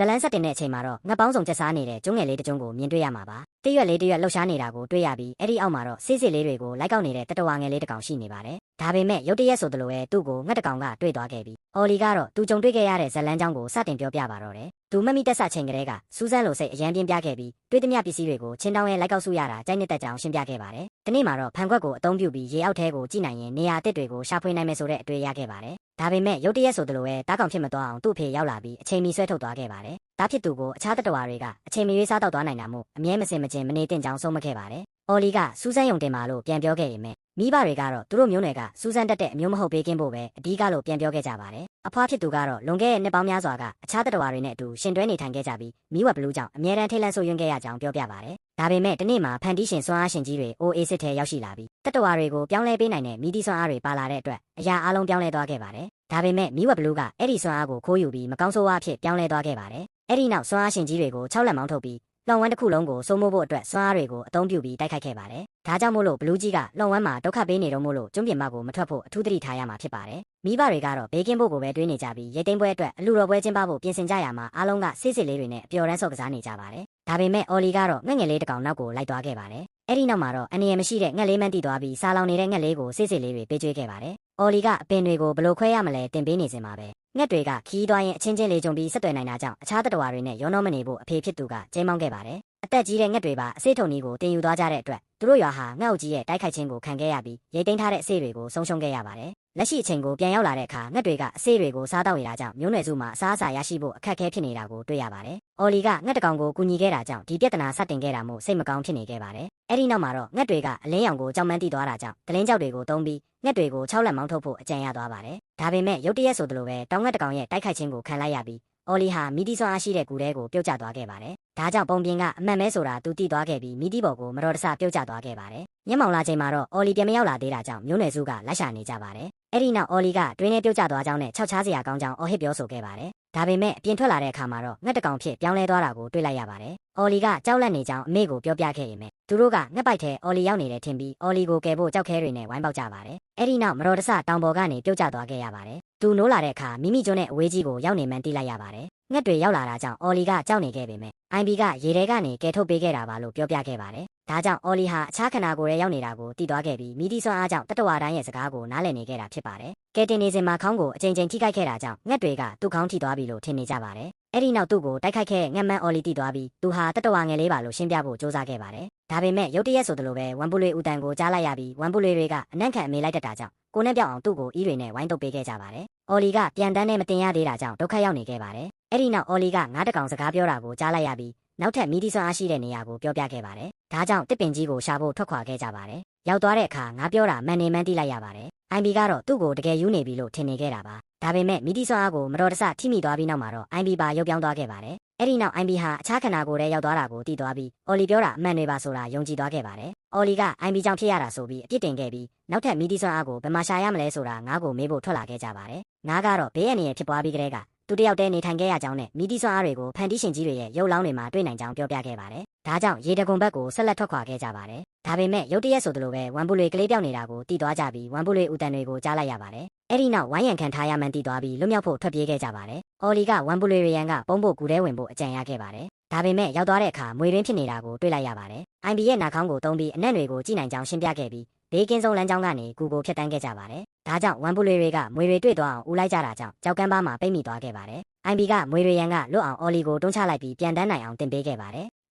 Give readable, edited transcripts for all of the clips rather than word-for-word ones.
လန်းဆက်တင်တဲ့အချိန်မှာတော့ငှက်ပေါင်းစုံကျက်စားနေတဲ့ကျုံးငယ်လေးတစ်ကျုံးကိုမြင်တွေ့ရမှာပါတရွက်လေးတရွက်လှုပ်ရှားနေတာကိုတွေ့ရပြီးအဲ့ဒီအောက်မှာတော့ဆေးစစ်လေးတွေကိုလိုက်ကောက်နေတဲ့တတဝါငယ်လေးတစ်ကောင်ရှိနေပါတယ်ဒါပေမဲ့ရုတ်တရက်ဆိုသလိုပဲသူ့ကိုငှက်တစ်ကောင်ကတွေ့သွားခဲ့ပြီးအော်လီကတော့သူကြုံတွေ့ခဲ့ရတဲ့ဇလန်းချောင်းကိုစတင်ပြောပြပါတော့တယ်သူမမိတက်ဆချိန်ကလေးကစူးစမ်းလို့စိတ်အရန်ပြင်းပြခဲ့ပြီးတွေ့သမျှပစ္စည်းတွေကိုချင်းတောင်းရဲလိုက်ကောက်စုရတာကြိုက်နေတဲ့ကြောင်ရှင်းပြခဲ့ပါတယ်ဒီနေ့မှာတော့ဖန်ခွက်ကိုအသုံးပြုပြီးရေအောက်ထဲကိုကြည့်နိုင်ရင်နေရာအသစ်တွေကိုရှာဖွေနိုင်မယ်ဆိုတဲ့အတွေ့ရခဲ့ပါတယ်ဒါပေမဲ့ရုတ်တရက်ဆိုသလိုပဲတားကောင်ဖြစ်မသွားအောင်သူ့ဖေရောက်လာပြီးအချိန်မီဆွဲထုတ်သွားခဲ့ပါတယ်။ဒါဖြစ်သူကိုအခြားတတဝါတွေကအချိန်မီရွေးစားတော့သွားနိုင်တာမို့အမြဲမစင်မကျင်မနေတင်ကြောင်းဆုံးမခဲ့ပါတယ်။အော်လီကစူးစမ်းယုံတင်ပါလို့ပြန်ပြောခဲ့ရင်မိဘတွေကတော့သူတို့မျိုးနွယ်ကစူးစမ်းတတ်တဲ့အမျိုးမဟုတ်ပေးကင်းဖို့ပဲအဓိကလို့ပြန်ပြောခဲ့ကြပါတယ်။အဖွားဖြစ်သူကတော့လွန်ခဲ့တဲ့နှစ်ပေါင်းများစွာကအခြားတတဝါတွေနဲ့အတူရှင်တွဲနေထိုင်ခဲ့ကြပြီးမိဝက်ဘလူးကြောင့်အမြဲတမ်းထိတ်လန့်ဆိုးရွံ့ခဲ့ရကြောင်းပြောပြပါတယ်။ဒါပေမဲ့ဒီနေ့မှာဖန်တီးရှင်စွမ်းအားရှင်ကြီးတွေ OA စစ်ထဲရောက်ရှိလာပြီးတတဝါတွေကိုပြောင်းလဲပေးနိုင်တဲ့မီဒီစွမ်းအားတွေပါလာတဲ့အတွက်အရာအလုံးပြောင်းလဲသွားခဲ့ပါတယ်။ဒါပေမဲ့မိဝက်ဘလူးကအဲ့ဒီစွမ်းအားကိုခိုးယူပြီးမကောင်းဆိုးဝါးအဖြစ်ပြောင်းလဲသွားခဲ့ပါတယ်။အဲ့ဒီနောက်စွမ်းအားရှင်ကြီးတွေကို6လက်မောင်းထုတ်ပြီးလောင်ဝမ်းတစ်ခုလုံးကိုစိုးမိုးဖို့အတွက်စွမ်းအားတွေကိုအသုံးပြုပြီးတိုက်ခိုက်ခဲ့ပါတယ်။ဒါကြောင့်မို့လို့ဘလူးကြီးကလောင်ဝမ်းမှာဒုက္ခပေးနေတော့မို့လို့ကျွန်းပြင်မကိုမထွက်ဖို့အထူးသတိထားရမှာဖြစ်ပါတယ်။မိဘတွေကတော့ဘေးကင်းဖို့ကိုပဲတွေးနေကြပြီးရိတ်သိမ်းပွဲအတွက်အလူတော်ပွဲကျင်းပဖို့ပြင်ဆင်ကြရမှာအားလုံးကစစ်စစ်လေးတွေနဲ့အပျော်တမ်းဆော့ကစားနေကြပါတယ်။ဒါပေမဲ့အော်လီကတော့ငှက်ငယ်လေးတစ်ကောင်နောက်ကိုလိုက်သွားခဲ့ပါတယ်။အဲ့ဒီနောက်မှာတော့အနေရမရှိတဲ့ငှက်လေးမှန်းတိသွားပြီးစားလောင်နေတဲ့ငှက်လေးကိုစစ်စစ်လေးတွေပေးကျွေးခဲ့ပါတယ်။အော်လီကအပင်တွေကိုဘယ်လိုခွဲရမလဲတင်ပေးနေစင်ပါပဲ။ငှက်တွေကခီးသွားရင်အချင်းချင်းလေးကြုံပြီးဆက်သွယ်နိုင်တာကြောင့်အခြားတတဝါတွေနဲ့ရောနှောမနေဖို့အဖေဖြစ်သူကကျင်းမောင်းခဲ့ပါတယ်။အသက်ကြီးတဲ့ငှက်တွေပါအစိတ်ထုံကြီးကိုတင်ယူသွားကြတဲ့အတွက်သူတို့ရွာဟာငှက်အုပ်ကြီးရဲ့တိုက်ခိုက်ခြင်းကိုခံခဲ့ရပြီးရိတ်သိမ်းထားတဲ့အဆေးတွေကိုဆုံးရှုံးခဲ့ရပါတယ်။လက်ရှိအချိန်ကိုပြန်ရောက်လာတဲ့အခါငှက်တွေကအဆေးတွေကိုစားတောက်နေတာကြောင့်မျိုးနွယ်စုမှာအစားအစာရရှိဖို့အခက်အခဲဖြစ်နေတာကိုတွေ့ရပါတယ်။အော်လီကငှက်တကောင်ကိုကူညီခဲ့တာကြောင့်ဒီပြဿနာစတင်ခဲ့တာမို့စိတ်မကောင်းဖြစ်နေခဲ့ပါတယ်။အဲ့ဒီနောက်မှာတော့ငှက်တွေကအလင်းရောင်ကိုကြောက်မှန်းတိသွားတာကြောင့်ဒလင်းကြောက်တွေကိုတုံးပြီးငှက်တွေကို6လက်မောင်းထုတ်ဖို့အကြံရသွားပါတယ်။ဒါပေမဲ့ရုတ်တရက်ဆိုသလိုပဲတောင်ငှက်တကောင်ရဲ့တိုက်ခိုက်ခြင်းကိုခံလိုက်ရပြီးအော်လီဟာမီဒီစွမ်းအားရှိတဲ့ကူထဲကိုပြုတ်ကျသွားခဲ့ပါတယ်။ဒါကြောင့်ပုံပြင်ကအမှန်ပဲဆိုတာသူသိသွားခဲ့ပြီးမီဒီဘော်ကိုမတော်တဆပြုတ်ကျသွားခဲ့ပါတယ်။မျက်မှောင်လာချိန်မှာတော့အော်လီပြန်မရောက်လာသေးတာကြောင့်မျိုးနွယ်စုကလိုက်ရှာနေကြပါတယ်။အဲ့ဒီနောက်အော်လီကတွင်းထဲပြုတ်ကျသွားကြောင်းနဲ့ခြောက်ချားစရာကောင်းကြောင်းအော်ဟစ်ပြောဆိုခဲ့ပါတယ်။ဒါပေမဲ့အပြင်ထွက်လာတဲ့အခါမှာတော့ငှက်တကောင်ဖြစ်ပြောင်းလဲသွားတာကိုတွေ့လိုက်ရပါတယ်။အော်လီကကြောက်လန့်နေကြောင်းအမေကိုပြောပြခဲ့ရင်သူတို့ကငှက်ပိုက်ထဲအော်လီရောက်နေတယ်ထင်ပြီးအော်လီကိုကယ်ဖို့ကြောက်ခဲတွေနဲ့ဝိုင်းပေါက်ကြပါတယ်။အဲ့ဒီနောက်မတော်တဆတောင်ပေါ်ကနေပြုတ်ကျသွားခဲ့ရပါတယ်။သူနိုးလာတဲ့အခါမိမိကျွန်းနဲ့အဝေးကြီးကိုရောက်နေမှန်းသိလိုက်ရပါတယ်။ငှက်တွေရောက်လာတာကြောင့်အော်လီကကြောက်နေခဲ့ပေမဲ့IB ကရေထဲကနေကယ်ထုတ်ပေးခဲ့တာပါလို့ပြောပြခဲ့ပါတယ်။ဒါကြောင့်အော်လီဟာအခြားခန္ဓာကိုယ်ရဲ့ရောက်နေတာကိုသိသွားခဲ့ပြီးမီဒီစွမ်းအားကြောင့်တတဝါတိုင်းရဲ့စကားကိုနားလည်နေခဲ့တာဖြစ်ပါတယ်။ကယ်တင်နေစဉ်မှာခေါင်းကိုအချိန်ချင်းထိခိုက်ခဲ့တာကြောင့်ငှက်တွေကသူ့ခေါင်းထိသွားပြီလို့ထင်နေကြပါတယ်။အဲ့ဒီနောက်သူ့ကိုတိုက်ခိုက်ခဲ့ငှက်မန်းအော်လီတိသွားပြီးသူဟာတတဝါငယ်လေးပါလို့ရှင်းပြဖို့စ조사ခဲ့ပါတယ်။ဒါပေမဲ့ရုတ်တရက်ဆိုသလိုပဲဝမ်ပူလွေဦးတန်ကိုကြားလိုက်ရပြီးဝမ်ပူလွေတွေကအနံ့ခံအမေလိုက်တတ်တာကြောင့်ကိုနဲ့ပြောက်အောင်သူ့ကိုအီးတွေနဲ့ဝိုင်းတုပ်ပေးခဲ့ကြပါတယ်။အော်လီကပြန်တန်းနဲ့မတင်ရသေးတာကြောင့်ဒုက္ခရောက်နေခဲ့ပါတယ်။အဲ့ဒီနောက်အော်လီကငါးတကောင်စကားပြောတာကိုကြားလိုက်ရပြီးနောက်ထပ်မီဒီစွမ်းအားရှိတဲ့နေရာကိုပြောပြခဲ့ပါတယ်။ဒါကြောင့်တစ်ပင်ကြီးကိုရှာဖို့ထွက်ခွာခဲ့ကြပါတယ်။ရောက်သွားတဲ့အခါငါပြောတာမှန်နေမှန်းသိလိုက်ရပါတယ်။ IB ကတော့သူ့ကိုတကယ်ယူနေပြီလို့ထင်နေခဲ့တာပါ။ဒါပေမဲ့မီဒီစွမ်းအားကိုမတော်တဆထိမိသွားပြီးနောက်မှာတော့ IB ပါရုပ်ပြောင်းသွားခဲ့ပါတယ်။အဲ့ဒီနောက် IB ဟာအခြားခန္ဓာကိုယ်ထဲရောက်သွားတာကိုသိသွားပြီးအော်လီပြောတာအမှန်တွေပါဆိုတာယုံကြည်သွားခဲ့ပါတယ်။အော်လီက IB ကြောင့်ဖြစ်ရတာဆိုပြီးအပြစ်တင်ခဲ့ပြီးနောက်ထပ်မီဒီစွမ်းအားကိုဘယ်မှာရှာရမလဲဆိုတာငါ့ကိုမေးဖို့ထွက်လာခဲ့ကြပါတယ်။ငါကတော့ဘေးအန္တရာယ်ဖြစ်ပွားပြီးကတည်းကသူတယောက်တည်းနေထိုင်ခဲ့ရကြောင်းနဲ့မီဒီစွမ်းအားတွေကိုဖန်တီးရှင်ကြီးတွေရဲ့ရုပ်လောင်းတွေမှာတွေ့နိုင်ကြောင်းပြောပြခဲ့ပါတယ်။ဒါကြောင့်ရေတကွန်ဘက်ကိုဆက်လက်ထွက်ခွာခဲ့ကြပါတယ်။ဒါပေမဲ့ရုတ်တရက်ဆိုသလိုပဲဝမ်ပူလွေကလေးပြောက်နေတာကိုတီးသွားကြပြီးဝမ်ပူလွေဦးတန်တွေကိုကြားလိုက်ရပါတယ်။အဲ့ဒီနောက်ဝိုင်းရံခံထားရမှန်းတီးသွားပြီးလွတ်မြောက်ဖို့ထွက်ပြေးခဲ့ကြပါတယ်။အော်လီကဝမ်ပူလွေရန်ကပုံဖို့ကူထဲဝင်ဖို့အကြံရခဲ့ပါတယ်။ဒါပေမဲ့ရောက်သွားတဲ့အခါမွေရင်းဖြစ်နေတာကိုတွေ့လိုက်ရပါတယ်။ IB ရဲ့နှာခေါင်းကိုတုံးပြီးအနံ့တွေကိုကြည့်နိုင်ကြောင်းရှင်းပြခဲ့ပြီးဘေးကင်းဆုံးလမ်းကြောင်းကနေကူကိုဖျက်တမ်းခဲ့ကြပါတယ်။ဒါကြောင့်ဝမ်ပူလွေတွေကမွေတွေတွေ့သွားအောင်ဦးလိုက်ကြတာကြောင့်ကြောက်ကမ်းပါးမှာပိတ်မိသွားခဲ့ပါတယ်။ IB ကမွေတွေရန်ကလွတ်အောင်အော်လီကိုတွန်းချလိုက်ပြီးပြန်တန်းနိုင်အောင်တင်ပေးခဲ့ပါတယ်။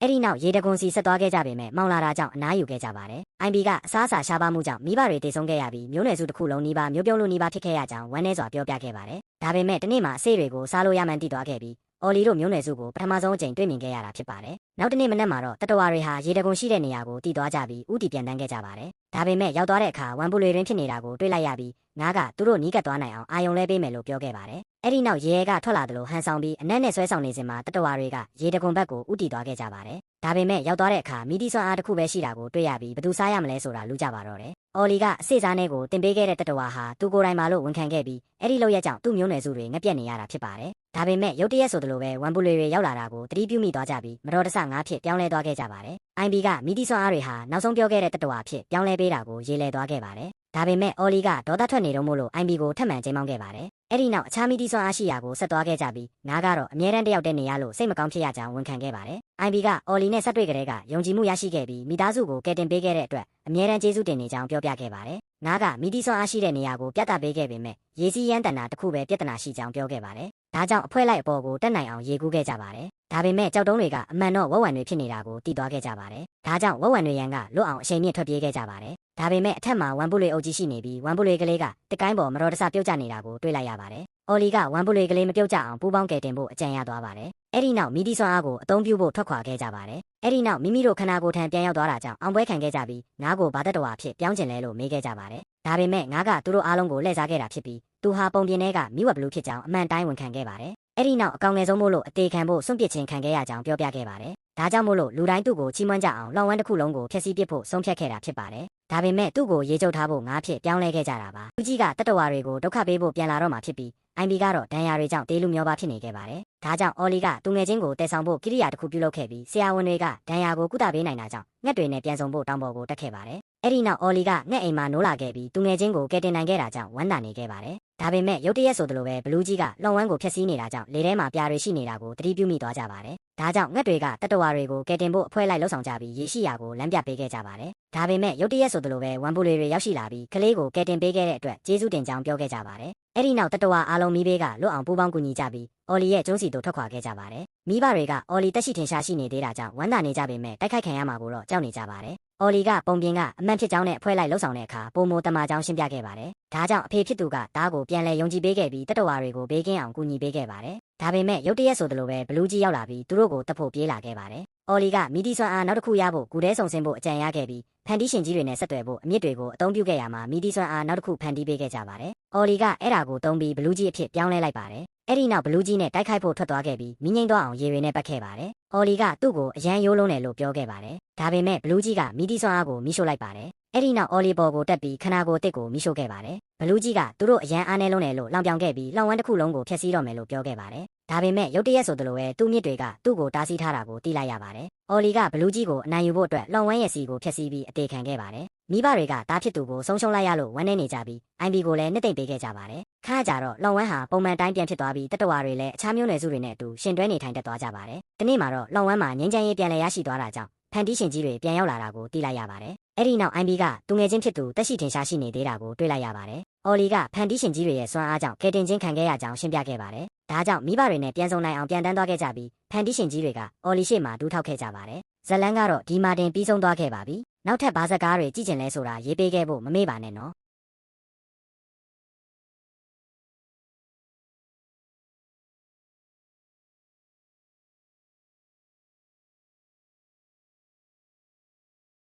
အဲ့ဒီနောက်ရေတကွန်စီဆက်သွားခဲ့ကြပေမဲ့မောင်လာတာကြောင့်အနားယူခဲ့ကြပါတယ်။ IB ကအစားအစာရှားပါမှုကြောင့်မိဘတွေတိတ်ဆုံးခဲ့ရပြီးမျိုးနွယ်စုတစ်ခုလုံးနီးပါးမျိုးပြုံးလို့နီးပါးဖြစ်ခဲ့ရကြောင်းဝမ်းနည်းစွာပြောပြခဲ့ပါတယ်။ဒါပေမဲ့ဒီနေ့မှာအဆေးတွေကိုစားလို့ရမှန်းသိသွားခဲ့ပြီးအော်လီတို့မျိုးနွယ်စုကိုပထမဆုံးအကြိမ်တွေ့မြင်ခဲ့ရတာဖြစ်ပါတယ်။နောက်တနေ့မနက်မှာတော့တတဝါတွေဟာရေတကွန်ရှိတဲ့နေရာကိုတီးသွားကြပြီးဥတီပြန်တန်းခဲ့ကြပါတယ်။ဒါပေမဲ့ရောက်သွားတဲ့အခါဝမ်ပူလွေရင်းဖြစ်နေတာကိုတွေ့လိုက်ရပြီးငါကသူတို့နီးကပ်သွားနိုင်အောင်အာယုံလဲပေးမယ်လို့ပြောခဲ့ပါတယ်။အဲ့ဒီနောက်ရေကထွက်လာသလိုဟန်ဆောင်ပြီးအနက်နဲ့ဆွဲဆောင်နေစဉ်မှာတတဝါတွေကရေတကွန်ဘက်ကိုဥတီသွားခဲ့ကြပါတယ်။ဒါပေမဲ့ရောက်သွားတဲ့အခါမီဒီစွမ်းအားတစ်ခုပဲရှိတာကိုတွေ့ရပြီးဘယ်သူစားရမလဲဆိုတာလူကြပါတော့တယ်။အော်လီကအစေစားနဲ့ကိုတင်ပေးခဲ့တဲ့တတဝါဟာသူကိုယ်တိုင်ပါလို့ဝန်ခံခဲ့ပြီးအဲ့ဒီလောက်ရကြောင့်သူ့မျိုးနွယ်စုတွေငက်ပြက်နေရတာဖြစ်ပါတယ်။ဒါပေမဲ့ရုတ်တရက်ဆိုသလိုပဲဝမ်ပူလွေတွေရောက်လာတာကိုသတိပြုမိသွားကြပြီးမတော်တဆငါးဖြစ်ပြောင်းလဲသွားခဲ့ကြပါတယ်။ IB ကမီဒီစွမ်းအားတွေဟာနောက်ဆုံးပြောခဲ့တဲ့တတဝါဖြစ်ပြောင်းလဲပေးတာကိုရေးလဲသွားခဲ့ပါတယ်။ဒါပေမဲ့အော်လီကဒေါသထွက်နေတော့မို့လို့ IB ကိုထပ်မံချိန်မောင်းခဲ့ပါတယ် အဲ့ဒီနောက်အခြားမီဒီစွမ်းအားရှိရာကိုဆက်သွားခဲ့ကြပြီးငါကတော့အမြဲတမ်းတယောက်တည်းနေရလို့စိတ်မကောင်းဖြစ်ရကြောင်းဝန်ခံခဲ့ပါတယ်။ IB ကအော်လီနဲ့ဆက်တွေ့ကြတဲ့ကယုံကြည်မှုရရှိခဲ့ပြီးမိသားစုကိုကယ်တင်ပေးခဲ့တဲ့အတွက်အမြဲတမ်းကျေးဇူးတင်နေကြောင်းပြောပြခဲ့ပါတယ်။ငါကမီဒီစွမ်းအားရှိတဲ့နေရာကိုပြသပေးခဲ့ပေမဲ့ရေစီးရမ်းတန်တာတစ်ခုပဲပြဿနာရှိကြောင်းပြောခဲ့ပါတယ်။ဒါကြောင့်အဖွဲ့လိုက်အပေါ်ကိုတက်နိုင်အောင်ရေကူးခဲ့ကြပါတယ်။ဒါပေမဲ့ကြောက်တုံးတွေကအမှန်တော့ဝက်ဝံတွေဖြစ်နေတာကိုသိသွားခဲ့ကြပါတယ်။ဒါကြောင့်ဝက်ဝံတွေရန်ကလွတ်အောင်အချိန်မြင့်ထွက်ပြေးခဲ့ကြပါတယ်။ဒါပေမဲ့အထက်မှာဝမ်ပုလွေအုပ်ကြီးရှိနေပြီးဝမ်ပုလွေကလေးကတစ်ကိုင်းပေါ်မတော်တဆပြုတ်ကျနေတာကိုတွေ့လိုက်ရပါတယ်။အော်လီကဝမ်ပုလွေကလေးမပြုတ်ကျအောင်ပူးပေါင်းကယ်တင်ဖို့အကြံရသွားပါတယ်။အဲ့ဒီနောက်မီဒီစွမ်းအားကိုအသုံးပြုဖို့ထွက်ခွာခဲ့ကြပါတယ်။အဲ့ဒီနောက်မိမိတို့ခန္ဓာကိုယ်ထံပြန်ရောက်သွားတာကြောင့်အောင်ပွဲခံခဲ့ကြပြီးငါးကိုဘာသက်တော်အဖြစ်ပြောင်းကျင်လဲလို့မေးခဲ့ကြပါတယ်။ဒါပေမဲ့ငါကသူတို့အားလုံးကိုလှည့်စားခဲ့တာဖြစ်ပြီးသူဟာပုံပြင်ထဲကမိဝက်ဘလူးဖြစ်ကြောင်းအမှန်တိုင်းဝန်ခံခဲ့ပါတယ်။အဲ့ဒီနောက်အကောင်ငယ်ဆုံးမို့လို့အသေးခံဖို့စွန့်ပစ်ခြင်းခံခဲ့ရကြောင်းပြောပြခဲ့ပါတယ်။ဒါကြောင့်မို့လို့လူတိုင်းသူ့ကိုချီးမွမ်းကြအောင်လောင်ဝမ်းတစ်ခုလုံးကိုဖျက်ဆီးပစ်ဖို့ဆုံးဖြတ်ခဲ့တာဖြစ်ပါတယ်။ဒါပေမဲ့သူ့ကိုရေကျုပ်ထားဖို့ငါးဖြစ်ပြောင်းလဲခဲ့ကြတာပါ။လူကြီးကတတဝါတွေကိုဒုက္ခပေးဖို့ပြန်လာတော့မှဖြစ်ပြီးIB ကတော့ဒဏ်ရာတွေကြောင့်တေးလူမျောပါဖြစ်နေခဲ့ပါတယ်။ဒါကြောင့်အော်လီကသူငယ်ချင်းကိုတည်ဆောင်ဖို့ကိရိယာတစ်ခုပြုလုပ်ခဲ့ပြီးဆရာဝန်တွေကဒဏ်ရာကိုကုသပေးနိုင်တာကြောင့်ငှက်တွေနဲ့ပြန်ဆောင်ဖို့တောင်းပေါ်ကိုတက်ခဲ့ပါတယ်။အဲ့ဒီနောက်အော်လီကငှက်အိမ်မှာနိုးလာခဲ့ပြီးသူငယ်ချင်းကိုကယ်တင်နိုင်ခဲ့တာကြောင့်ဝမ်းသာနေခဲ့ပါတယ်။ဒါပေမဲ့ရုတ်တရက်ဆိုသလိုပဲဘလူးကြီးကလွန်ဝမ်းကိုဖျက်ဆီးနေတာကြောင့်လေထဲမှာပြာတွေရှိနေတာကိုသတိပြုမိသွားကြပါတယ်။ဒါကြောင့်ငှက်တွေကတတဝါတွေကိုကယ်တင်ဖို့အဖွဲလိုက်လှုပ်ဆောင်ကြပြီးရေရှိရာကိုလမ်းပြပေးခဲ့ကြပါတယ်။ဒါပေမဲ့ရုတ်တရက်ဆိုသလိုပဲဝမ်ပူတွေရောက်ရှိလာပြီးကလေးကိုကယ်တင်ပေးခဲ့တဲ့အတွက်ကျေးဇူးတင်ကြောင်းပြောခဲ့ကြပါတယ်။အဲ့ဒီနောက်တတဝါအားလုံးမိဘေးကလွတ်အောင်ပူးပေါင်းကူညီကြပြီးအော်လီရဲ့ကျုံးစီတို့ထွက်ခွာခဲ့ကြပါတယ်။မိဘတွေကအော်လီတက်ရှိထင်ရှားရှိနေသေးတာကြောင့်ဝမ်းသာနေကြပေမဲ့တိုက်ခိုက်ခံရမှာကိုတော့ကြောက်နေကြပါတယ်။အော်လီကပုံပြင်ကအမှန်ဖြစ်ကြောင်းနဲ့အဖွဲလိုက်လှုပ်ဆောင်တဲ့အခါပုံမိုတမာကြောင်းရှင်းပြခဲ့ပါတယ်။ဒါကြောင့်အဖေဖြစ်သူကတားကိုပြန်လဲယုံကြည်ပေးခဲ့ပြီးတတဝါတွေကိုဘေးကင်းအောင်ကူညီပေးခဲ့ပါတယ်။ဒါပေမဲ့ရုတ်တရက်ဆိုသလိုပဲဘလူးကြီးရောက်လာပြီးသူတို့ကိုတပ်ဖို့ပြေးလာခဲ့ပါတယ်။အော်လီကမီဒီစွမ်းအားနောက်တစ်ခုရဖို့ကူတဲဆုံဆင်းဖို့အကြံရခဲ့ပြီးဖန်တီးရှင်ကြီးတွေနဲ့ဆက်သွယ်ဖို့အမြင့်တွေကိုအသုံးပြုခဲ့ရမှာမီဒီစွမ်းအားနောက်တစ်ခုဖန်တီးပေးခဲ့ကြပါတယ်။အော်လီကအဲ့ဒါကိုသုံးပြီးဘလူးကြီးအဖြစ်ပြောင်းလဲလိုက်ပါတယ်။အဲ့ဒီနောက်ဘလူးကြီးနဲ့တိုက်ခိုက်ဖို့ထွက်သွားခဲ့ပြီးမိငိမ့်သွားအောင်ရေတွေနဲ့ပတ်ခဲ့ပါတယ်။အော်လီကသူ့ကိုအရန်ရိုးလုံးတယ်လို့ပြောခဲ့ပါတယ်။ဒါပေမဲ့ဘလူးကြီးကမီဒီစွမ်းအားကိုမိရှို့လိုက်ပါတယ်။အဲ့ဒီနောက်အော်လီဘော်ကိုတက်ပြီးခနာကိုတစ်ကိုမိရှို့ခဲ့ပါတယ်။ဘလူးကြီးကသူတို့အရန်အားနေလုံးတယ်လို့လောင်ပြောင်ခဲ့ပြီးလောင်ဝမ်းတစ်ခုလုံးကိုဖျက်ဆီးတော့မယ်လို့ပြောခဲ့ပါတယ်။ဒါပေမဲ့ရုတ်တရက်ဆိုသလိုပဲသူ့မြစ်တွေကသူ့ကိုတားဆီးထားတာကိုသိလိုက်ရပါတယ်။အော်လီကဘလူးကြီးကိုအနိုင်ယူဖို့အတွက်လောင်ဝမ်းရဲ့စီကိုဖျက်ဆီးပြီးအသေးခံခဲ့ပါတယ်။မိဘတွေကတားဖြစ်သူကိုဆုံးရှုံးလိုက်ရလို့ဝမ်းနေနေကြပြီး IB ကိုလည်းနှစ်သိမ့်ပေးခဲ့ကြပါတယ်။ခါကြတော့လောင်ဝမ်းဟာပုံမှန်တိုင်းပြန်ဖြစ်သွားပြီးတတဝါတွေလည်းအခြားမျိုးနွယ်စုတွေနဲ့အတူရှင်တွဲနေထိုင်တတ်သွားကြပါတယ်။ဒီနေ့မှာတော့လောင်ဝမ်းမှာငင်းချမ်းရေးပြန်လည်ရရှိသွားတာကြောင့်ဖန်တီးရှင်ကြီးတွေပြန်ရောက်လာတာကိုသိလိုက်ရပါတယ်။အဲ့ဒီနောက် IB ကသူငယ်ချင်းဖြစ်သူတက်ရှိထင်ရှားရှိနေသေးတာကိုတွေ့လိုက်ရပါတယ်။အော်လီကဖန်တီးရှင်ကြီးတွေရဲ့စွမ်းအားကြောင့်ကယ်တင်ခြင်းခံခဲ့ရကြောင်းရှင်းပြခဲ့ပါတယ်။ဒါကြောင့်မိဘတွေနဲ့ပြန်ဆုံနိုင်အောင်ပြန်တန်းသွားခဲ့ကြပြီးဖန်တီးရှင်ကြီးတွေကအော်လီရှေ့မှာဒူးထောက်ခဲ့ကြပါတယ်။ဇလန်ကတော့ဒီမာတင်ပြီးဆုံးသွားခဲ့ပါပြီ။နောက်ထပ်ဘာဇက်ကားတွေကြည့်ကျင်လဲဆိုတာရေးပေးခဲ့ဖို့မမေ့ပါနဲ့နော်။